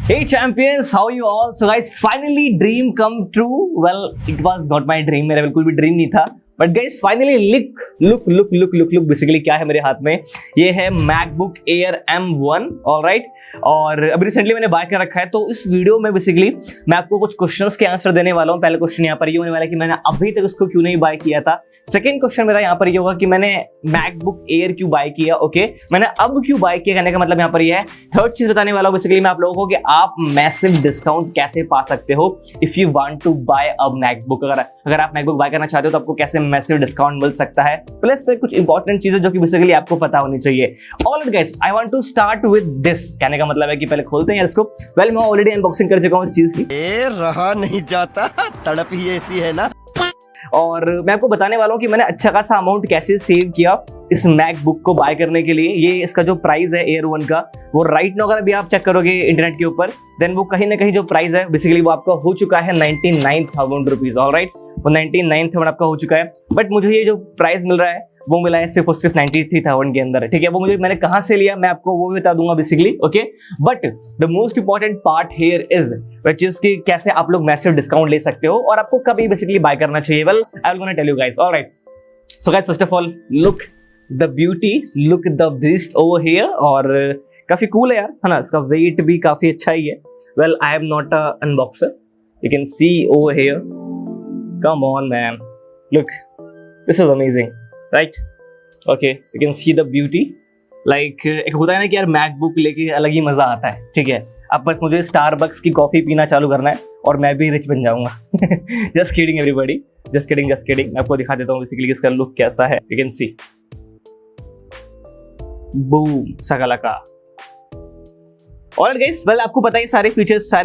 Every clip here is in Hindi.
Hey champions, how you all? So guys, finally dream come true. Well, it was not my dream. मेरा बिल्कुल भी ड्रीम नहीं था. But guys finally look basically क्या है मेरे हाथ में, ये है मैकबुक एयर M1 ऑलराइट. और अभी रिसेंटली मैंने बाय कर रखा है. तो इस वीडियो में बेसिकली मैं आपको कुछ क्वेश्चंस के आंसर देने वाला हूँ. पहले क्वेश्चन यहाँ पर ये होने वाला है कि मैंने अभी तक इसको क्यों नहीं बाय किया था. सेकंड क्वेश्चन मेरा यहाँ पर ये होगा कि मैंने मैकबुक एयर क्यों बाय किया. ओके, मैंने अब क्यों बाय किया कहने का मतलब यहाँ पर ये है. थर्ड चीज बताने वाला हूँ बेसिकली मैं आप लोगों को कि आप मैसिव डिस्काउंट कैसे पा सकते हो if you want to buy a MacBook. अगर आप मैकबुक बाय करना चाहते हो तो आपको कैसे मैसिव डिस्काउंट मिल सकता है. प्लस पे कुछ इंपॉर्टेंट चीजें जो कि बेसिकली आपको पता होनी चाहिए. Alright guys, I want to start with this. कहने का मतलब है कि पहले खोलते हैं इसको. वेल, मैं ऑलरेडी अनबॉक्सिंग कर चुका हूं इस चीज की. रहा नहीं जाता, तड़प ही ऐसी है ना. और मैं आपको बताने वाला हूँ कि मैंने अच्छा खासा अमाउंट कैसे सेव किया इस मैकबुक को बाय करने के लिए. ये इसका जो प्राइस है एयर 1 का, वो राइट नाउ अगर अभी आप चेक करोगे इंटरनेट के ऊपर, देन वो कहीं ना कहीं जो प्राइस है बेसिकली वो आपका हो चुका है 99,000 रुपीज. ऑलराइट, वो 99,000 आपका हो चुका है. बट मुझे ये जो प्राइस मिल रहा है वो मिला है सिर्फ और सिर्फ 93,000 के अंदर. ठीक है, वो मैंने कहाँ से लिया मैं आपको वो भी बता दूंगा basically. Okay, but the most important part here is which is कि कैसे आप लोग मैसिव डिस्काउंट ले सकते हो और आपको कभी बेसिकली बाय करना चाहिए. Well, I will gonna tell you guys. Alright, so guys first of all look the beauty, look the beast over here. और काफी कूल है यार, है ना. इसका वेट भी काफी अच्छा ही है. Well, I am not a unboxer, you can see over here. Come on man, look, this is amazing right. Okay, you can see the beauty. Like एक होता है ना कि यार मैकबुक लेके अलग ही मजा आता है. ठीक है, अब बस मुझे स्टारबक्स की कॉफी पीना चालू करना है और मैं भी रिच बन जाऊंगा. Just kidding everybody, just kidding. मैं आपको दिखा देता हूँ बेसिकली इसका लुक कैसा है. You can see, boom Shakalaka. Alright guys, well आपको पता है सारे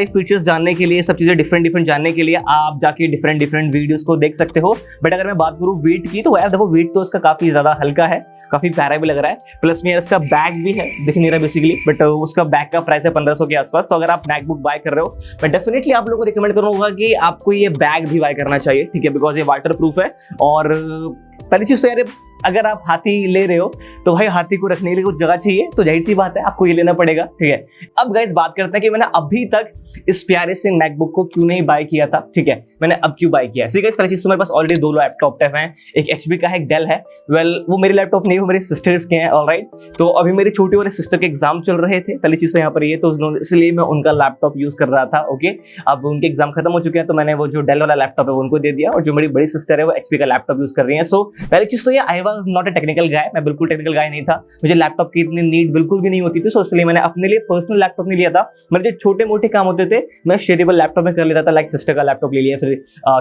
फीचर्स जानने के लिए, सब चीजें डिफरेंट जानने के लिए आप जाके डिफरेंट वीडियोस को देख सकते हो. बट अगर मैं बात करूं वेट की, तो यार देखो वेट तो इसका काफी ज्यादा हल्का है, काफी प्यारा भी लग रहा है. प्लस में इसका बैग भी है, दिख नहीं रहा बेसिकली, बट उसका बैग का प्राइस है 1500 के आसपास. तो अगर आप मैकबुक बाय कर रहे हो, मैं डेफिनेटली आप लोगों को रिकमेंड करूंगा कि आपको ये बैग भी बाय करना चाहिए. ठीक है, बिकॉज ये वाटर प्रूफ है. और पहली चीज तो यार, अगर आप हाथी ले रहे हो तो भाई हाथी को रखने के लिए कुछ जगह चाहिए, तो जाहिर सी बात है आपको ये लेना पड़ेगा. ठीक है, अब गाइस बात करते हैं कि मैंने अभी तक इस प्यारे से मैकबुक को क्यों नहीं बाय किया था. ठीक है, मैंने अब क्यों बाय किया. सी गाइस, पहली चीज तो मेरे पास ऑलरेडी दो लैपटॉप हैं, एक HP का है, एक डेल है. वेल, वो मेरे लैपटॉप नहीं, वो मेरी सिस्टर्स के हैं. ऑलराइट, तो अभी मेरी छोटी वाली सिस्टर के एग्जाम चल रहे थे. पहली चीज तो यहाँ पर ये, तो इसलिए मैं उनका लैपटॉप यूज कर रहा था. ओके, अब उनके एग्जाम खत्म हो चुके हैं, तो मैंने वो जो डेल वाला लैपटॉप है वो उनको दे दिया. और जो मेरी बड़ी सिस्टर है वो HP का लैपटॉप यूज कर रही है. सो पहली चीज तो ये, I was not a technical गाय. मैं बिल्कुल टेक्निकल गाय नहीं था, मुझे लैपटॉप की इतनी नीड बिल्कुल भी नहीं होती थी. सो इसलिए मैंने अपने लिए पर्सनल लैपटॉप नहीं लिया था. मेरे जो छोटे मोटे काम होते थे मैं शेयरेबल लैपटॉप में कर लेता था. लाइक सिस्टर का लैपटॉप ले लिया, फिर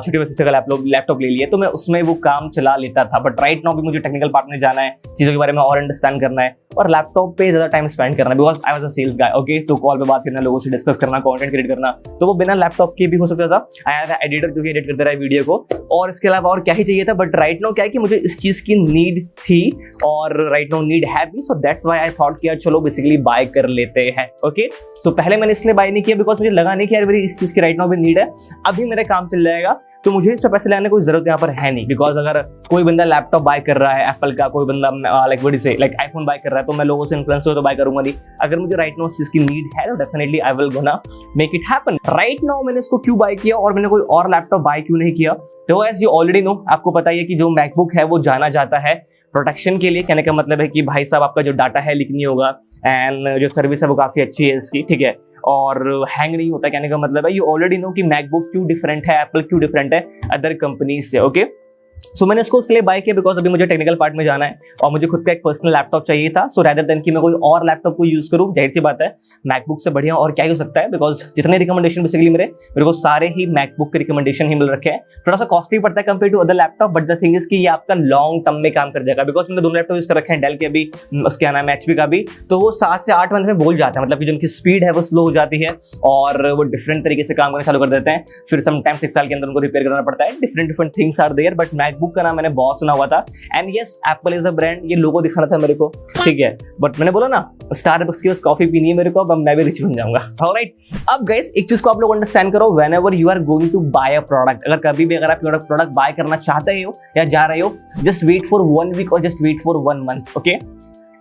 छोटी सिस्टर का लैपटॉप ले लिया, तो मैं उसमें वो काम चला लेता था. बट राइट नाउ भी मुझे टेक्निकल पार्ट में जाना है, चीजों के बारे में और अंडरस्टैंड करना है और लैपटॉप पे ज्यादा टाइम स्पेंड करना है. Because I was a sales guy. Okay, तो कॉल पे बात करना, लोगों से डिस्कस करना, कंटेंट क्रिएट करना, तो वो बिना लैपटॉप के भी हो सकता था. आई हैव एन एडिटर जो कि एडिट करता रहा है वीडियो को, और इसके अलावा और क्या ही चाहिए था. बट राइट नाउ क्या है कि मुझे इस चीज की नीड थी और राइट नाउ नीड है भी. सो दैट्स व्हाई आई थॉट कि यार चलो बेसिकली बाय कर लेते हैं. ओके, सो पहले मैंने इसलिए बाय नहीं किया बिकॉज मुझे लगा नहीं कि यार मेरी इस चीज की राइट नाउ भी नीड है. अभी मेरा काम चल जाएगा तो मुझे इससे पैसे लेने की जरूरत यहाँ पर है नहीं. बिकॉज अगर कोई बंदा लैपटॉप बाय कर रहा है एप्पल का, कोई बंदा लाइक आईफोन बाय कर रहा है, तो मैं लोगों से इन्फ्लुएंस हो तो बाय करूंगा नहीं. अगर मुझे राइट नाउ इस चीज की नीड है तो definitely I will gonna make it happen. Right now मैंने इसको क्यों बाय किया और मैंने कोई और लैपटॉप बाय क्यों नहीं किया, तो एज यू ऑलरेडी नो, आपको पता ही है कि जो मैकबुक है वो जाना जाता है प्रोटेक्शन के लिए. कहने का मतलब है कि भाई साहब आपका जो डाटा है लीक नहीं होगा, एंड जो सर्विस है वो काफी अच्छी है इसकी. ठीक है, और हैंग नहीं होता. कहने का मतलब है यू ऑलरेडी नो कि मैकबुक क्यों डिफरेंट है, एप्पल क्यों डिफरेंट है अदर कंपनीज से. ओके, सो मैंने इसको इसलिए बाय किया बिकॉज अभी मुझे टेक्निकल पार्ट में जाना है और मुझे खुद का एक पर्सनल लैपटॉप चाहिए था. सो रैदर देन कि मैं कोई और लैपटॉप को यूज करूं, जाहिर सी बात है मैकबुक से बढ़िया और क्या ही हो सकता है. बिकॉज जितने रिकमेंडेशन बेसिकली मेरे को सारे ही मैकबुक के रिकमेंडेशन ही मिल रखे हैं. थोड़ा सा कॉस्टली पड़ता है compare to other laptop, but the thing is कि ये आपका लॉन्ग टर्म में काम कर जाएगा. बिकॉज मैंने दोनों लैपटॉप यूज कर रखे हैं, डेल के भी, उसके क्या नाम है HP का भी, तो वो 7 से 8 मंथ में बोल जाता है. मतलब कि जो उनकी स्पीड है वो स्लो हो जाती है और वो डिफरेंट तरीके से काम करना चालू कर देते हैं. फिर समटाइम्स 1 साल के अंदर उनको रिपेयर करना पड़ता है. Different things are there. But MacBook का नाम मैंने बहुत सुना हुआ था. And yes, Apple is a brand, ये लोगो दिखाना था मेरे को. ठीक है, बट मैंने बोला ना स्टारबक्स की बस कॉफी पीनी है मेरे को, अब मैं भी रिच बन जाऊंगा. ऑलराइट, अब गाइस एक चीज को आप लोग अंडरस्टैंड करो, whenever you are going to buy a product, अगर कभी भी अगर आप प्रोडक्ट बाय करना चाहते हो या जा रहे हो, जस्ट वेट फॉर 1 वीक और just wait for 1 month. Okay,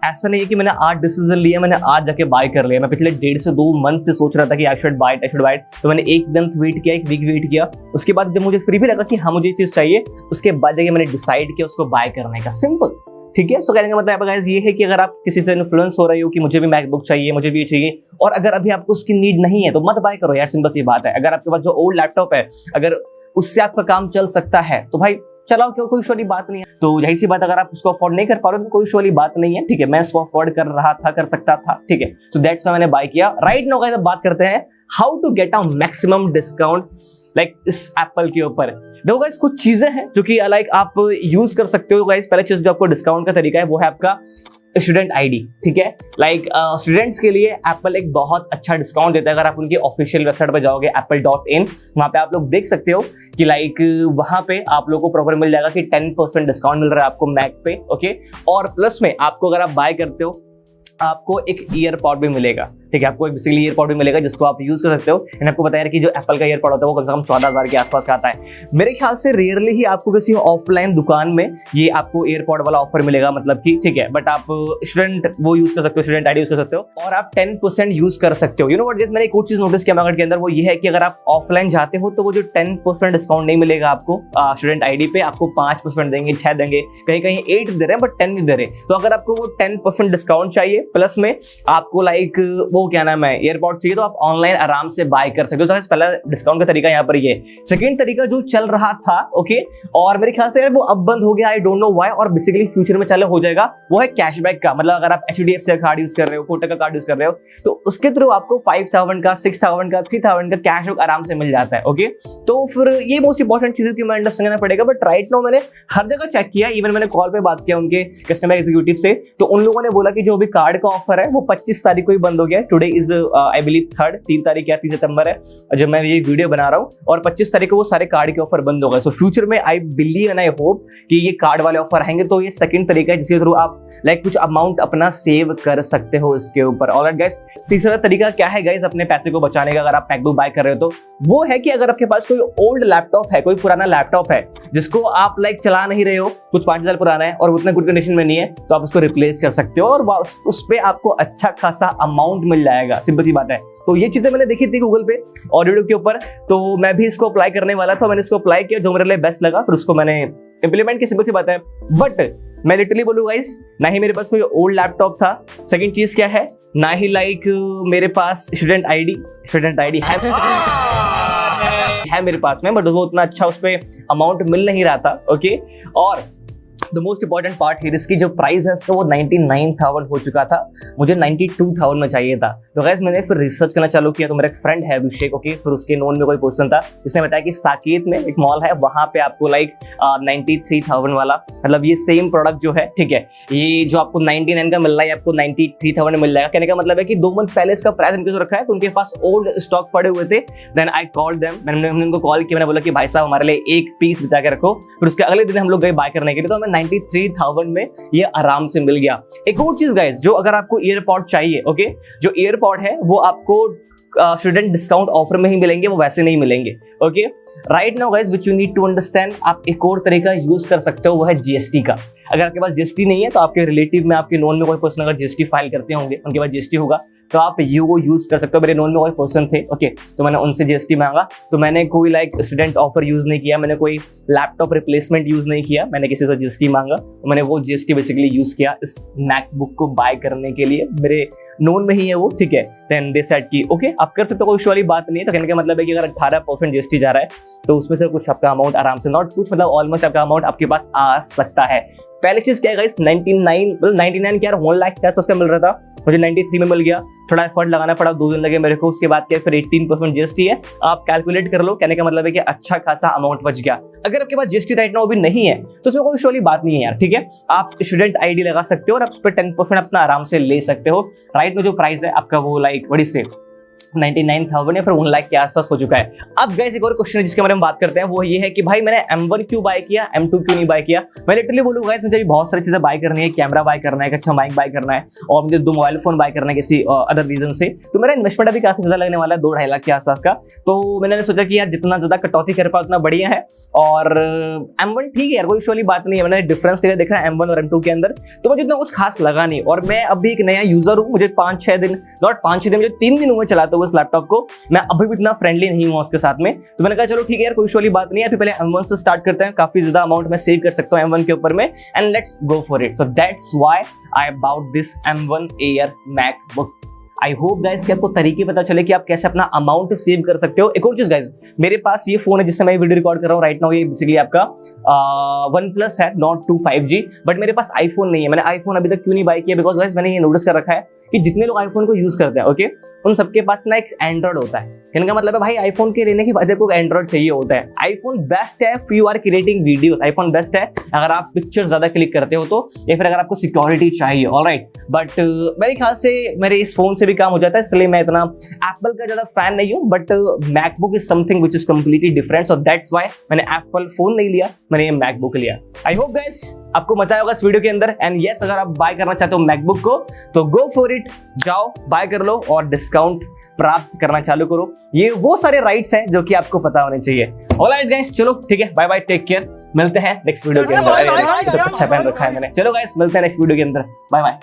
ऐसा नहीं है कि मैंने आज डिसीजन लिया, मैंने आज जाके बाय कर लिया। मैं पिछले 1.5 से 2 मंथ से सोच रहा था कि आई शुड बाय इट। तो मैंने एक मंथ वेट किया, एक वीक वेट किया, उसके बाद जब मुझे फ्री भी लगा कि हाँ मुझे ये चीज़ चाहिए, उसके बाद जाके मैंने डिसाइड किया उसको बाय करने का। सिंपल, ठीक है। सो कहने का मतलब गाइस ये है कि अगर आप किसी से इन्फ्लुएंस हो रहे हो कि मुझे भी मैकबुक चाहिए, मुझे भी ये चाहिए, और अगर अभी आपको उसकी नीड नहीं है तो मत बाय करो यार, सिंपल सी बात है। अगर आपके पास जो ओल्ड लैपटॉप है, अगर उससे आपका काम चल सकता है तो भाई चलाओ, क्यों, कोई इशू वाली बात नहीं है। तो यही सी बात, अगर आप उसको अफोर्ड नहीं कर पा रहे तो कोई इशू वाली बात नहीं है, ठीक है। मैं उसको अफोर्ड कर रहा था, कर सकता था, ठीक है। सो दैट्स व्हाई मैंने बाय किया। राइट नाउ गाइस अब बात करते हैं how to get a maximum discount like इस एप्पल के ऊपर। देखो गाइस कुछ चीजें हैं जो कि लाइक आप यूज कर सकते हो गाइस। पहले चीज जो आपको डिस्काउंट का तरीका है वो है आपका स्टूडेंट आईडी, ठीक है। लाइक स्टूडेंट्स के लिए एप्पल एक बहुत अच्छा डिस्काउंट देता है। अगर आप उनकी ऑफिशियल वेबसाइट पर जाओगे apple.in, वहां पे आप लोग देख सकते हो कि लाइक वहां पे आप लोगों को प्रॉपर मिल जाएगा कि 10% डिस्काउंट मिल रहा है आपको मैक पे, ओके। और प्लस में आपको अगर आप बाय करते हो आपको एक ईयरपॉड भी मिलेगा, ठीक है। आपको एक बेसिकली ईयरपॉड भी मिलेगा जिसको आप यूज कर सकते हो। मैंने आपको बताया कि जो एप्पल का ईयरपॉड होता है वो कम से कम 14,000 के आसपास का आता है। मेरे ख्याल से रेयरली ही आपको किसी ऑफलाइन दुकान में ये आपको ईयरपॉड वाला ऑफर मिलेगा, मतलब कि ठीक है। बट आप स्टूडेंट वो यूज कर सकते हो, स्टूडेंट आईडी यूज कर सकते हो, और आप 10% यूज कर सकते हो। यू नो व्हाट गाइस, मैंने एक और चीज नोटिस किया मार्केट के अंदर, वो ये है कि अगर आप ऑफलाइन जाते हो तो वो जो 10% डिस्काउंट नहीं मिलेगा आपको स्टूडेंट आईडी पे, आपको 5% देंगे, 6 देंगे, कहीं कहीं 8 दे रहे हैं बट 10 नहीं दे रहे। तो अगर आपको वो 10% डिस्काउंट चाहिए प्लस में आपको लाइक वो क्या नाम है एयरपॉड चाहिए, तो आप ऑनलाइन आराम से बाय कर सकते हो। तो पहला डिस्काउंट का तरीका यहाँ पर ये। सेकंड तरीका जो चल रहा था, ओके, और मेरे ख्याल से यार वो अब बंद हो गया, आई डोंट नो व्हाई, और बेसिकली फ्यूचर में चालू हो जाएगा, वो है कैशबैक का। मतलब अगर आप HDFC का कार्ड यूज कर रहे हो, कोटक का कार्ड यूज कर रहे हो, तो उसके थ्रू आपको 5,000 का, 6,000 का, 3,000 का कैशबैक आराम से मिल जाता है, ओके। तो फिर ये मोस्ट इंपॉर्टेंट चीज है कि मैं अंडरस्टैंड करना पड़ेगा। बट राइट नाउ मैंने हर जगह चेक किया, इवन मैंने कॉल पे बात किया उनके कस्टमर एग्जीक्यूटिव से, तो उन लोगों ने बोला कि जो भी कार्ड का ऑफर है वो 25 तारीख को ही बंद हो गया है। टुडे इज आई बिलीव 3 तारीख या 3 सितंबर है जब मैं ये वीडियो बना रहा हूँ, और 25 तारीख को वो सारे कार्ड के ऑफर बंद हो गए। सो फ्यूचर में I believe and I hope कि ये कार्ड वाले ऑफर आएंगे। तो ये सेकंड तरीका है जिसके थ्रू आप लाइक कुछ अमाउंट अपना सेव कर सकते हो इसके ऊपर। ऑलराइट गाइस, तीसरा तरीका क्या है गाइस अपने पैसे को बचाने का, अगर आप मैकबुक बाय कर रहे हो तो वो है कि अगर आपके पास कोई ओल्ड लैपटॉप है, कोई पुराना लैपटॉप है जिसको आप लाइक चला नहीं रहे हो, कुछ 5 साल पुराना है और उतना गुड कंडीशन में नहीं है, तो आप उसको रिप्लेस कर सकते हो और उस पे आपको अच्छा खासा अमाउंट मिल जाएगा। सिंपल सी बात है। तो ये चीजें मैंने देखी थी गूगल पे और यूट्यूब के ऊपर, तो मैं भी इसको अप्लाई करने वाला था। मैंने इसको अप्लाई किया, जो मेरे लिए बेस्ट लगा, फिर उसको मैंने इंप्लीमेंट की। सिंपल सी बात है। बट मैं लिटरली बोलूँ गाइस, ना ही मेरे पास कोई ओल्ड लैपटॉप था। सेकंड चीज क्या है, ना ही लाइक मेरे पास स्टूडेंट आईडी है मेरे पास में, बट वो उतना अच्छा उस पर अमाउंट मिल नहीं रहा था, ओके। और द मोस्ट इंपॉर्टेंट पार्ट है इसकी जो प्राइस है इसका, वो 99,000 हो चुका था, मुझे 92,000 में चाहिए था। तो गाइस मैंने फिर रिसर्च करना चालू किया। तो मेरा एक फ्रेंड है अभिषेक, ओके, फिर उसके नोन में कोई पर्सन था जिसने बताया कि साकेत में एक मॉल है, वहां पे आपको लाइक 93,000 वाला, मतलब ये सेम प्रोडक्ट जो है, ठीक है, ये जो आपको 99 का मिल रहा है आपको 93,000 में मिल जाएगा। कहने का मतलब है कि 2 मंथ पहले इसका प्राइस इनके रखा है, तो उनके पास ओल्ड स्टॉक पड़े हुए थे। देन आई कॉल्ड देम, मैंने उनको कॉल किया, मैंने बोला कि भाई साहब हमारे लिए एक पीस बचा के रखो। फिर उसके अगले दिन हम लोग गए बाय करने के लिए, तो हमें 93,000 में ये आराम से मिल गया। एक और चीज गाइस, जो अगर आपको ईयरपॉड चाहिए, ओके, जो ईयरपॉड है वो आपको स्टूडेंट डिस्काउंट ऑफर में ही मिलेंगे, वो वैसे नहीं मिलेंगे, okay. Right now guys which you need to understand, आप एक और तरीका यूज कर सकते हो, वो है जीएसटी का। अगर आपके पास जीएसटी नहीं है तो आपके रिलेटिव में, आपके नोन में कोई पर्सन अगर जीएसटी फाइल करते होंगे, उनके पास जीएसटी होगा, तो आप वो यूज कर सकते हो। मेरे नोन में कोई पर्सन थे, ओके, तो मैंने उनसे जीएसटी मांगा। तो मैंने कोई लाइक स्टूडेंट ऑफर यूज नहीं किया, मैंने कोई लैपटॉप रिप्लेसमेंट यूज नहीं किया, मैंने किसी से जीएसटी मांगा, तो मैंने वो जीएसटी बेसिकली यूज किया इस मैकबुक को बाय करने के लिए। मेरे नोन में ही है वो, ठीक है। देन दे सेड की ओके आप कर सकते हो, कोई इशू वाली बात नहीं है। तो कहने का मतलब है कि अगर 18% जीएसटी जा रहा है तो उसमें से कुछ आपका अमाउंट आराम से, नॉट कुछ मतलब ऑलमोस्ट आपका अमाउंट आपके पास आ सकता है। पहली चीज क्या है गाइस, 99 क्या 1 लाख के आसपास का मिल रहा था, मुझे 93 में मिल गया। थोड़ा एफर्ट लगाना पड़ा, 2 दिन लगे मेरे को। उसके बाद क्या, फिर 18% जीएसटी है, आप कैलकुलेट कर लो। कहने का मतलब है कि अच्छा खासा अमाउंट बच गया। अगर आपके पास जीएसटी राइट नाउ भी नहीं है तो उसमें कोई वाली बात नहीं है यार, ठीक है। आप स्टूडेंट आईडी लगा सकते हो और आप उस पर 10% अपना आराम से ले सकते हो। राइट में जो प्राइस है आपका वो लाइक बड़ी से 99,000 या फिर 1 लाख के आसपास हो चुका है। अब गाइस एक और क्वेश्चन है जिसके बारे में बात करते हैं, वो ये है कि भाई मैंने M1 क्यों बाय किया, M2 क्यों नहीं बाय किया। मैं लिटरली बोलूंगा गाइस, मुझे भी बहुत सारी चीजें बाय करनी है, कैमरा बाय करना है, एक अच्छा माइक बाय करना है, और मुझे 2 मोबाइल फोन बाय करना है किसी अदर रीजन से। तो मेरा इन्वेस्टमेंट अभी काफी ज्यादा लगने वाला है, 2-2.5 लाख के आसपास का। तो मैंने सोचा कि यार जितना ज्यादा कटौती कर पाए उतना बढ़िया है। और M1 ठीक है यार, कोई इशू वाली बात नहीं है। मैंने डिफरेंस देखा M1 और M2 के अंदर, तो मुझे इतना कुछ खास लगा नहीं। और मैं अभी एक नया यूजर हूँ, मुझे 5-6 दिन, नॉट 5-6 दिन, मुझे 3 दिन हुए चलाते हुए इस लैपटॉप को। मैं अभी भी इतना फ्रेंडली नहीं हूँ उसके साथ में। तो मैंने कहा चलो ठीक है यार, कोई इशू वाली बात नहीं है, अभी पहले M1 से स्टार्ट करते हैं। काफी ज्यादा अमाउंट मैं सेव कर सकता हूँ M1 के ऊपर में, and let's go for it. So that's why I about this M1 Air MacBook। I hope guys कि आपको तरीके पता चले कि आप कैसे अपना अमाउंट सेव कर सकते हो। एक और चीज गाइस, मेरे पास ये फोन है जिससे मैं वीडियो रिकॉर्ड कर रहा हूँ राइट नाउ। ये बेसिकली आपका OnePlus है, Nord 2 5G, बट मेरे पास आईफोन नहीं है। मैंने आईफोन अभी तक क्यों नहीं बाय किया, बिकॉज गाइस मैंने ये नोटिस कर रखा है कि जितने लोग आईफोन को यूज करते हैं, ओके, उन सबके पास ना एक एंड्रॉइड होता है। कहने का मतलब है भाई आईफोन के लेने के बाद आपको एंड्रॉइड चाहिए होता है। आईफोन बेस्ट है if you are creating videos, iPhone best है अगर आप पिक्चर ज्यादा क्लिक करते हो तो, या फिर अगर आपको सिक्योरिटी चाहिए, ऑलराइट। बट मेरे ख्याल से मेरे इस फोन से भी काम हो जाता है, इसलिए मैं इतना एप्पल का ज्यादा फैन नहीं हूं। But MacBook is something which is completely different, so that's why मैंने एप्पल फोन नहीं लिया, मैंने ये मैकबुक लिया। आई होप गाइस आपको मजा आएगा इस वीडियो के अंदर। एंड यस, अगर आप बाय करना चाहते हो मैकबुक को तो गो फॉर इट, जाओ बाय कर लो और डिस्काउंट प्राप्त करना चालू करो। ये वो सारे राइट्स हैं जो कि आपको पता होने चाहिए। ऑलराइट गाइस, चलो ठीक है, बाय बाय, टेक केयर, मिलते हैं नेक्स्ट वीडियो के अंदर। अरे तो अच्छा पहन रखा है मैंने। चलो गाइस, मिलते हैं नेक्स्ट वीडियो के अंदर, बाय बाय।